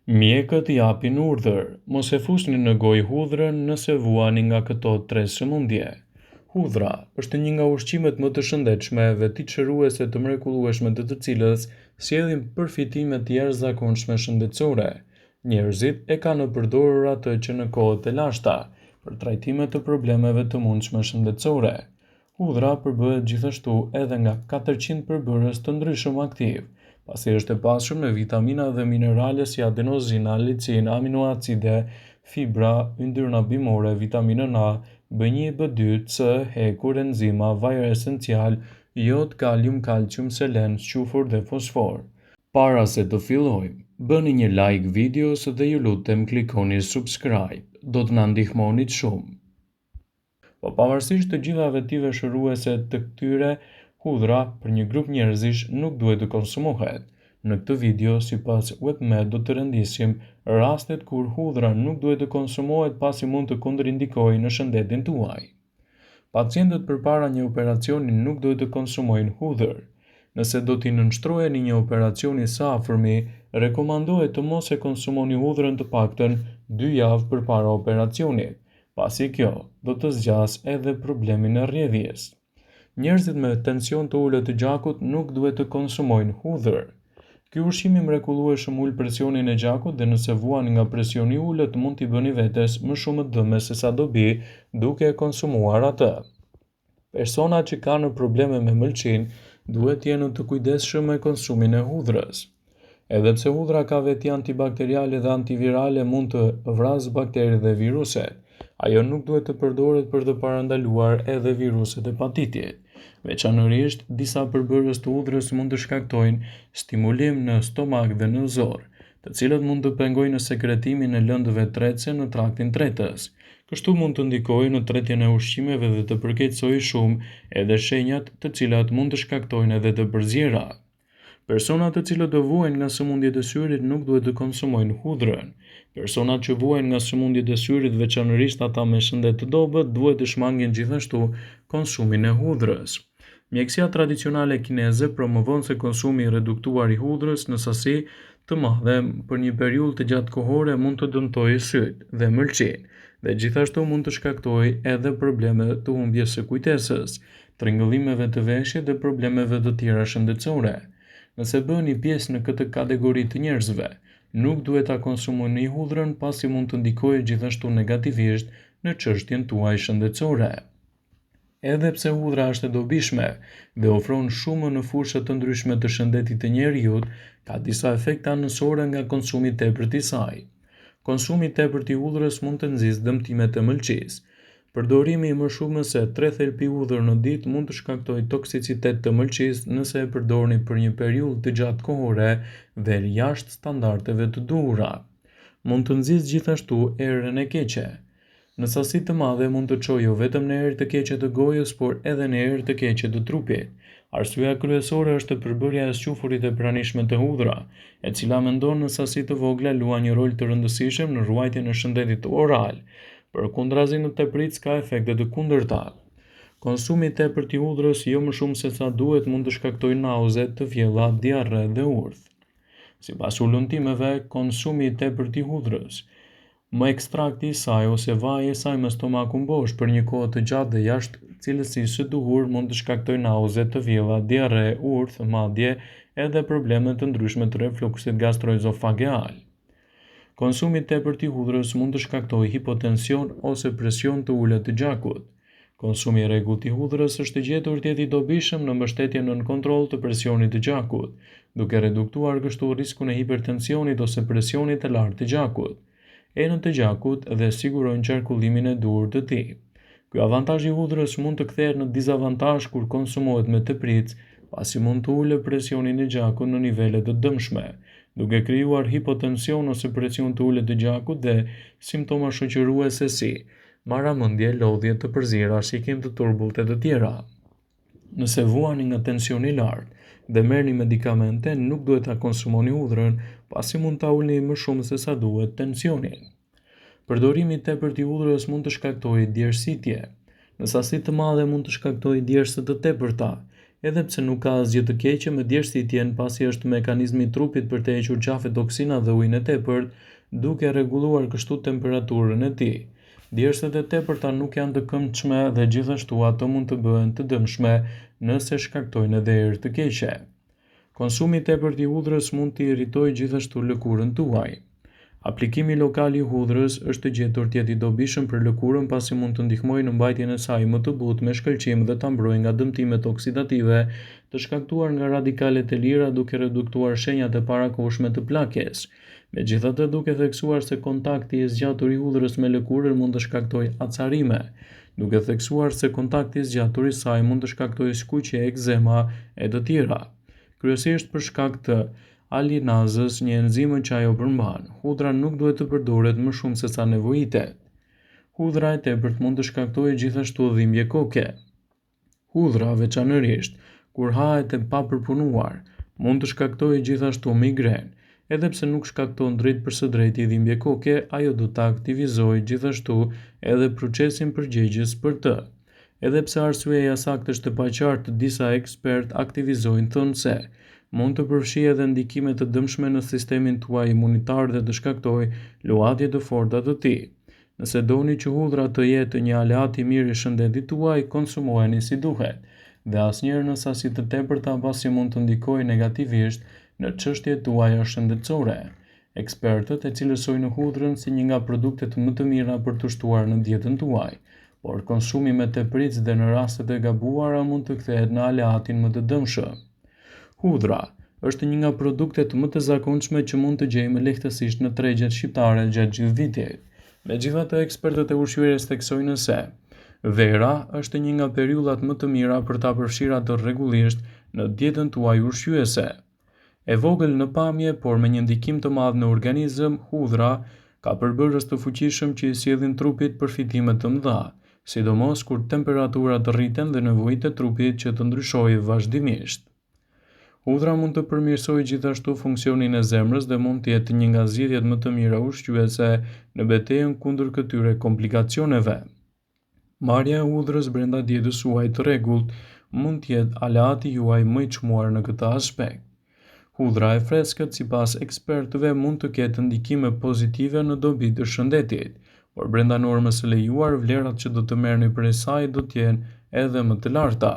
Mjekët japin urdhër, mos e fusni në gojë hudhrën nëse vuani nga këto 3 sëmundje. Hudhra është një nga ushqimet më të shëndetshme dhe të çrruese të mrekullueshme të cilës sjellin përfitime të jashtëzakonshme shëndetësore. Njerëzit e kanë përdorur atë që në kohët e lashta për trajtime të problemeve të mundshme shëndetësore. Hudhra përbëhet gjithashtu edhe nga 400 përbërës të ndryshëm aktiv, pasi është e pasur me vitamina dhe minerale si adenozina, licin, aminoacide, fibra, yndyrna bimore, vitaminën A, B1, B2, C, hekur, enzima, vajër esencial, jod, kalium, kalcium, selen, qufur dhe fosfor. Para se të fillojmë, bëni një like videos dhe ju lutem klikoni subscribe, do të na ndihmonit shumë. Po pavarësisht të gjitha vetive shëruese të këtyre hudhra për një grup njerëzish nuk duhet të konsumohet. Në këtë video, sipas WebMed, do të rendisim rastet kur hudhra nuk duhet të konsumohet pasi mund të kundërindikojë në shëndetin tuaj. Pacientët përpara një operacioni nuk duhet të konsumojnë hudhër. Nëse do t'i nënshtroheni një operacioni së afërmi, rekomandohet të mos e konsumoni hudhrën të paktën 2 javë përpara operacionit, pasi kjo do të zgjasë edhe problemin e rrjedhjes. Njerëzit me tension të ulët të gjakut nuk duhet të konsumojnë hudhër. Ky ushqim i mrekullueshëm ul presionin e gjakut dhe nëse vuani nga presioni i ulët mund t'i bëni vetes më shumë dëm se sa dobi duke e konsumuar atë. Personat që kanë probleme me mëlçinë duhet të jenë të kujdesshëm me konsumin e hudhrës. Edhe pse hudhra ka veti antibakteriale dhe antivirale mund të vrasë bakteri dhe viruset, ajo nuk duhet të përdoret për të parandaluar edhe viruset e hepatitit. Veçanërisht, disa përbërës të hudhrës mund të shkaktojnë stimulim në stomak dhe në zor, të cilët mund të pengojnë sekretimin e lëndëve tretëse në traktin tretës. Kështu mund të ndikojë në tretjen e ushqimeve dhe të përkeqësojë shumë edhe shenjat të cilat mund të shkaktojnë edhe të përzjera. Personat të cilët do vuajnë nga sëmundjet e syrit nuk duhet të konsumojnë hudhrën. Personat që vuajnë nga sëmundjet e syrit, veçanërisht ata me shëndet të dobët, duhet të shmangin gjithashtu konsumin e hudhrës. Mjekësia tradicionale kineze promovon se konsumi i reduktuar i hudhrës në sasi të madhe për një periudhë të gjatë kohore mund të dëmtojë sytë dhe mëlçinë, dhe gjithashtu mund të shkaktojë edhe probleme të humbjes së kujtesës, tringëllimeve të veshit dhe problemeve të tjera shëndetësore. Nëse bëni pjesë në këtë kategori të njerëzve, nuk duhet ta konsumoni hudhrën pasi mund të ndikojë gjithashtu negativisht në çështjen tuaj shëndetësore. Edhe pse hudhra është e dobishme dhe ofron shumë në fusha të ndryshme të shëndetit të njeriut, ka disa efekte anësore nga konsumi i tepërt i saj. Konsumi i tepërt i hudhrës mund të nxjisë dëmtimet e mëlçisë. Përdorimi i më shumë se 3 thelpi hudhër në ditë mund të shkaktojë toksicitet të mëlçisë nëse e përdorni për një periudhë të gjatë kohore dhe jashtë standardeve të duhura. Mund të nxjisë gjithashtu erën e keqe. Në sasi të madhe mund të çojë jo vetëm në erë të keqe të gojës, por edhe në erë të keqe të trupit. Arsyeja kryesore është përbërja e squfurit e pranishme të hudhra, e cila mendon në sasi të vogla luan një rol të rëndësishëm në ruajtjen e shëndetit oral. Përkundrazi në teprit ka efekte të kundërta. Konsumi i tepërt i hudhrës jo më shumë se sa duhet mund të shkaktojë nauze, të vjella, diarre dhe urdhë. Sipas ullëtimeve, konsumi i tepërt i hudhrës, më ekstrakti i saj ose vaji i saj me stomakun bosh për një kohë të gjatë dhe jashtë cilësisë së duhur mund të shkaktojë nauze, të vjella, diarre, urdhë, madje edhe probleme të ndryshme të refluksit gastroezofageal. Konsumi i tepërt i hudhrës mund të shkaktojë hipotension ose presion të ulët të gjakut. Konsumi i rregullt i hudhrës është gjetur të jetë i dobishëm në mbështetje nën kontroll të presionit të gjakut, duke reduktuar kështu riskun e hipertensionit ose presionit të lartë të gjakut. Enët e gjakut dhe sigurojnë qarkullimin e duhur të tij. Ky avantazh i hudhrës mund të kthehet në dizavantazh kur konsumohet me tepritje, pasi mund të ulë presionin e gjakut në nivele të dëmshme, duke krijuar hipotension ose presion të ulët të gjakut dhe simptoma shoqëruese si marramendje, lodhje të përzjera, shikim të turbullët e të tjera. Nëse vuani nga tensioni i lartë dhe merrni medikamente, nuk duhet ta konsumoni hudhrën, pasi mund ta ulni më shumë se sa duhet tensionin. Përdorimi i tepërt i hudhrës mund të shkaktojë djersitje. Në sasi të madhe mund të shkaktojë djersë të tepërta. edhe pse nuk ka asgjë të keqe me djersitjen pasi është mekanizmi i trupit për të hequr qafe toksina dhe ujin e tepërt, duke rregulluar kështu temperaturën e tij. Djerset e tepërta nuk janë të këndshme dhe gjithashtu ato mund të bëhen të dëmshme nëse shkaktojnë edhe erë të keqe. Konsumi i tepërt i hudhrës mund të irritojë gjithashtu lëkurën tuaj. Aplikimi lokal i hudhrës është gjetur të jetë i dobishëm për lëkurën pasi mund të ndihmojë në mbajtjen e saj më të butë me shkëlqim dhe ta mbrojë nga dëmtimet oksidative të shkaktuar nga radikalet e lira duke reduktuar shenjat e parakohshme të plakes. Megjithatë, duke theksuar se kontakti i zgjatur i hudhrës me lëkurën mund të shkaktojë acarime, duke theksuar se kontakti i zgjatur i saj mund të shkaktojë skuqje, ekzema e të tjera. Kryesisht për shkak të alinazës, një enzim që ajo përmban, hudhra nuk duhet të përdoret më shumë se sa nevojitet. Hudhra e tepërt mund të shkaktojë gjithashtu dhimbje koke. Hudhra, veçanërisht kur hahet e papërpunuar, mund të shkaktojë gjithashtu migren. Edhe pse nuk shkakton drejt për së drejti dhimbje koke, ajo do ta aktivizojë gjithashtu edhe procesin përgjegjës për të. Edhe pse arsyeja saktë është e paqartë, disa ekspert aktivizojnë thënë se mund të përfshijë edhe ndikime të dëmshme në sistemin tuaj imunitar dhe të shkaktojë luhatje të forta të tij. Nëse doni që hudhra të jetë një aleat i mirë i shëndetit tuaj, konsumojeni si duhet, dhe asnjëherë në sasi të tepërta pasi mund të ndikojë negativisht në çështjet tuaja shëndetësore. Ekspertët e cilësojnë hudhrën si një nga produktet më të mira për të shtuar në dietën tuaj, por konsumi me tepëricë dhe në rastet e gabuara mund të kthehet në aleatin më të dëmshëm. Hudhra është një nga produktet më të zakonshme që mund të gjejmë lehtësisht në tregjet shqiptare gjatë gjithë vitit. Megjithatë, ekspertët e ushqyerjes theksojnë se vera është një nga periullat më të mira për ta përfshirë atë rregullisht në dietën tuaj ushqyese. E vogël në pamje, por me një ndikim të madh në organizëm, hudhra ka përbërës të fuqishëm që i sjellin trupit përfitime të mëdha, sidomos kur temperaturat rriten dhe nevojit e trupit që të ndryshojë vazhdimisht. Hudhra mund të përmirësojë gjithashtu funksionin e zemrës dhe mund të jetë një nga zgjidhjet më të mira ushqyese në betejën kundër këtyre komplikacioneve. Marrja e hudhrës brenda dietës suaj të rregullt mund të jetë aleati juaj më i çmuar në këtë aspekt. Hudhra e freskët, sipas ekspertëve, mund të ketë ndikime pozitive në dobitë të shëndetit, por brenda normës së lejuar, vlerat që do të merrni prej saj do të jenë edhe më të larta.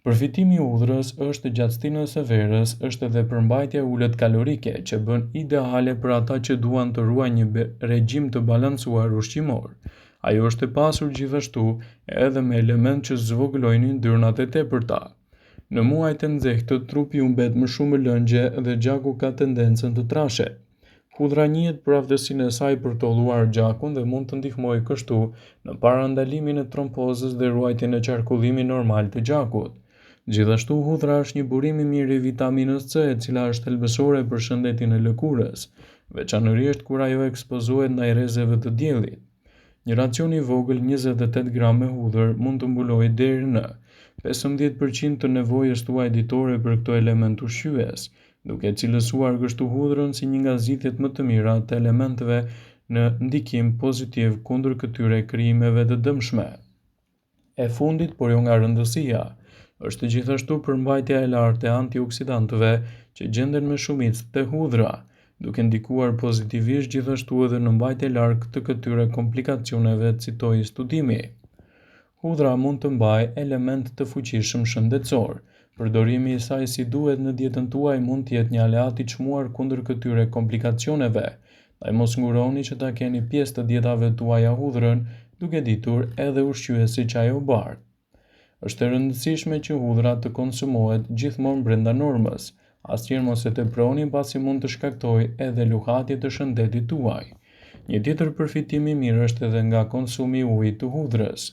Përfitimi i hudhrës është gjatësinës së verës, është edhe përmbajtja e ulët kalorike që bën ideale për ata që duan të ruajnë një regjim të balancuar ushqimor. Ajo është e pasur gjithashtu edhe me elementë që zvogëlojnë yndyrnat e tepërta. Në muajt e nxehtë, trupi humbet më shumë lëngje dhe gjaku ka tendencën të trashet. Hudhra njihet për aftësinë e saj për të ulluar gjakun dhe mund të ndihmojë kështu në parandalimin e trombozës dhe ruajtjen e qarkullimit normal të gjakut. Gjithashtu, hudhra është një burim i mirë i vitaminës C, e cila është thelbësore për shëndetin e lëkurës, veçanërisht kur ajo ekspozohet ndaj rrezeve të diellit. Një racion i vogël 28 gram me hudhër mund të mbulojë deri në 15% të nevojës tuaj ditore për këto element ushqyes, duke cilësuar kështu hudhrën si një nga zgjidhjet më të mira të elementeve në ndikim pozitiv kundër këtyre krijimeve të dëmshme. E fundit, por jo nga rëndësia, është gjithashtu përmbajtja e lartë e antioksidantëve që gjenden me shumicë te hudhra, duke ndikuar pozitivisht gjithashtu edhe në mbajtje larg të këtyre komplikacioneve, citoi studimi. Hudhra mund të mbajë element të fuqishëm shëndetësor. Përdorimi i saj si duhet në dietën tuaj mund të jetë një aleat i çmuar kundër këtyre komplikacioneve. Ndaj mos nguroni që ta keni pjesë të dietave tuaja hudhrën, duke ditur edhe ushqyesi që ajo bart. Është e rëndësishme që hudhra të konsumohet gjithmonë brenda normës. Asnjëherë mos e teproni pasi mund të shkaktojë edhe luhatje të shëndetit tuaj. Një tjetër përfitim i mirë është edhe nga konsumi i ujit të hudhrës.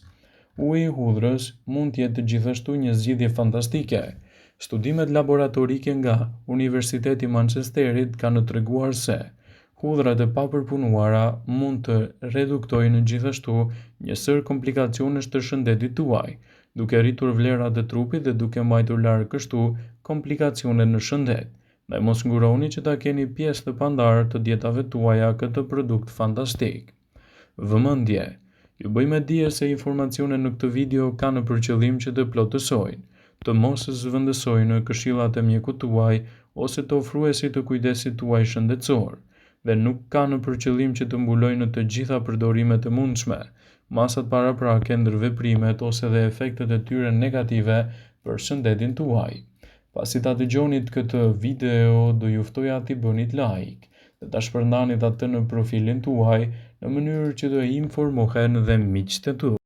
Uji i hudhrës mund të jetë gjithashtu një zgjidhje fantastike. Studimet laboratorike nga Universiteti i Manchesterit kanë treguar se hudhrat e papërpunuara mund të reduktojnë gjithashtu një sër komplikacionesh të shëndetit tuaj, duke rritur vlerat e trupit dhe duke mbajtur larg kështu komplikacionet në shëndet. Ndaj mos nguroni që ta keni pjesë të pandarë të dietave tuaja këtë produkt fantastik. Vëmendje. Ju bëjmë dije se informacionet në këtë video kanë për qëllim që të plotësojnë. të mos zëvendësojnë në këshillat e mjekut tuaj ose të ofruesit të kujdesit tuaj shëndetësor, dhe nuk kanë për qëllim që të mbulojnë të gjitha përdorimet e mundshme, masat paraprake ndër veprimet ose dhe efektet e tyre negative për shëndetin tuaj. Pasi ta dëgjonit këtë video, do ju ftoja t'i bënit like dhe ta shpërndanit atë në profilin tuaj në mënyrë që të informohen dhe miqtë tu.